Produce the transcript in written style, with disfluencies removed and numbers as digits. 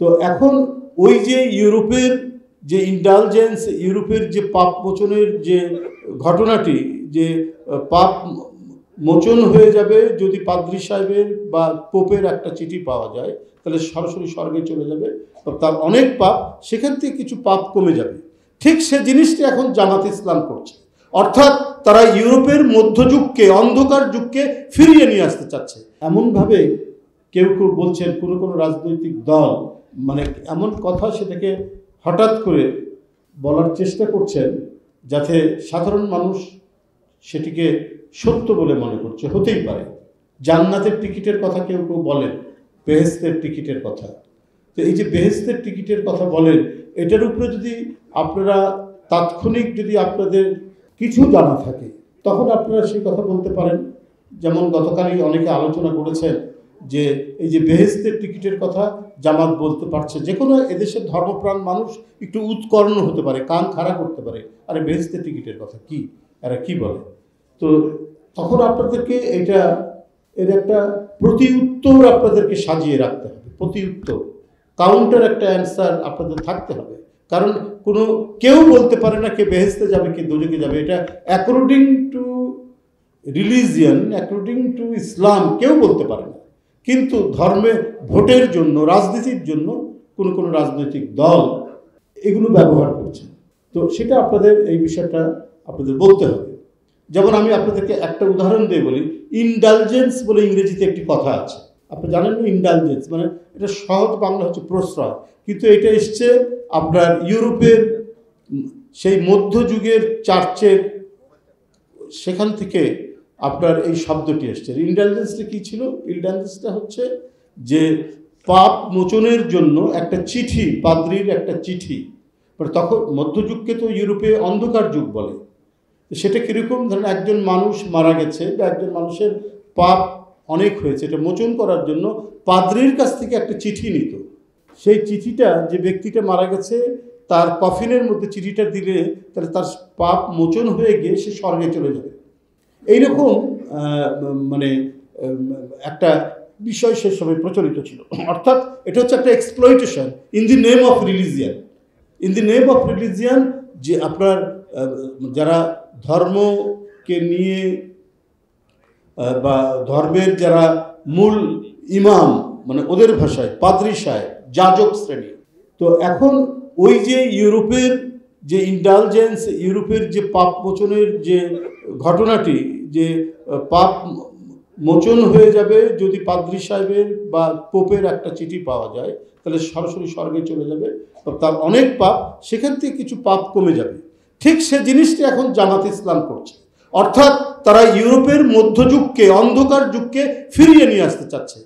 তো এখন ওই যে ইউরোপের যে ইন্ডালজেন্স, ইউরোপের যে পাপ মোচনের যে ঘটনাটি, যে পাপ মোচন হয়ে যাবে যদি পাদ্রী সাহেবের বা পোপের একটা চিঠি পাওয়া যায়, তাহলে সরাসরি স্বর্গে চলে যাবে, তার অনেক পাপ, সেখান থেকে কিছু পাপ কমে যাবে। ঠিক সে জিনিসটি এখন জামাত ইসলাম করছে। অর্থাৎ তারা ইউরোপের মধ্যযুগকে, অন্ধকার যুগকে ফিরিয়ে নিয়ে আসতে চাচ্ছে। এমনভাবে কেউ কেউ বলছেন, কোনো কোনো রাজনৈতিক দল মানে এমন কথা সেটাকে হঠাৎ করে বলার চেষ্টা করছেন যাতে সাধারণ মানুষ সেটিকে সত্য বলে মনে করছে। হতেই পারে জান্নাতের টিকিটের কথা কেউ কেউ বলেন, বেহেশতের টিকিটের কথা। তো এই যে বেহেশতের টিকিটের কথা বলেন, এটার উপরে যদি আপনারা তাৎক্ষণিক যদি আপনাদের কিছু জানা থাকে, তখন আপনারা সেই কথা বলতে পারেন। যেমন গতকালই অনেকে আলোচনা করেছেন যে এই যে বেহেশতের টিকিটের কথা জামাত বলতে পারছে। যে কোনো এদেশের ধর্মপ্রাণ মানুষ একটু উৎকর্ণ হতে পারে, কান খাড়া করতে পারে, আরে বেহেশতের টিকিটের কথা কি, এরা কি বলে। তো তখন আপনাদেরকে এর একটা প্রতি উত্তর আপনাদেরকে সাজিয়ে রাখতে হবে। প্রতি উত্তর, কাউন্টার একটা অ্যান্সার আপনাদের থাকতে হবে। কারণ কেউ বলতে পারে না কে বেহেশতে যাবে কে দোজখে যাবে। এটা according to religion, according to ইসলাম কেউ বলতে পারে না। কিন্তু ধর্মে ভোটের জন্য, রাজনীতির জন্য কোনো রাজনৈতিক দল এগুলো ব্যবহার করছে। তো সেটা আপনাদের এই বিষয়টা আপনাদের বলতে হবে। যেমন আমি আপনাদেরকে একটা উদাহরণ দিয়ে বলি, ইন্ডালজেন্স বলে ইংরেজিতে একটি কথা আছে। আপনি জানেন না ইন্ডালজেন্স মানে, এটা সহজ বাংলা হচ্ছে প্রশ্রয়, কিন্তু এটা এসছে আপনার ইউরোপের সেই মধ্যযুগের চার্চের সেখান থেকে আপনার এই শব্দটি এসছে। ইন্ডালজেন্সটা কী ছিল? ইন্ডালজেন্সটা হচ্ছে যে পাপ মোচনের জন্য একটা চিঠি, পাদ্রীর একটা চিঠি। তখন মধ্যযুগকে তো ইউরোপে অন্ধকার যুগ বলে। সেটা কীরকম? ধরেন একজন মানুষ মারা গেছে বা একজন মানুষের পাপ অনেক হয়েছে, এটা মোচন করার জন্য পাদ্রীর কাছ থেকে একটা চিঠি নিত। সেই চিঠিটা যে ব্যক্তিটা মারা গেছে তার কফিনের মধ্যে চিঠিটা দিলে তাহলে তার পাপ মোচন হয়ে গিয়ে সে স্বর্গে চলে যাবে। এইরকম মানে একটা বিষয় সে সময় প্রচলিত ছিল। অর্থাৎ এটা হচ্ছে একটা exploitation in the name of religion. In the name of religion, যে আপনার যারা ধর্মকে নিয়ে বা ধর্মের যারা মূল ইমাম, মানে ওদের ভাষায় পাদ্রী সাহেব, যাজক শ্রেণী। তো এখন ওই যে ইউরোপের যে ইন্ডালজেন্স, ইউরোপের যে পাপ মোচনের যে ঘটনাটি, যে পাপ মোচন হয়ে যাবে যদি পাদ্রী সাহেবের বা পোপের একটা চিঠি পাওয়া যায়, তাহলে সরাসরি স্বর্গে চলে যাবে, তার অনেক পাপ, সেখান থেকে কিছু পাপ কমে যাবে। ঠিক সে জিনিসটি এখন জামাত ইসলাম করছে। অর্থাৎ তারা ইউরোপের মধ্যযুগকে, অন্ধকার যুগকে ফিরিয়ে নিয়ে আসতে চাচ্ছে।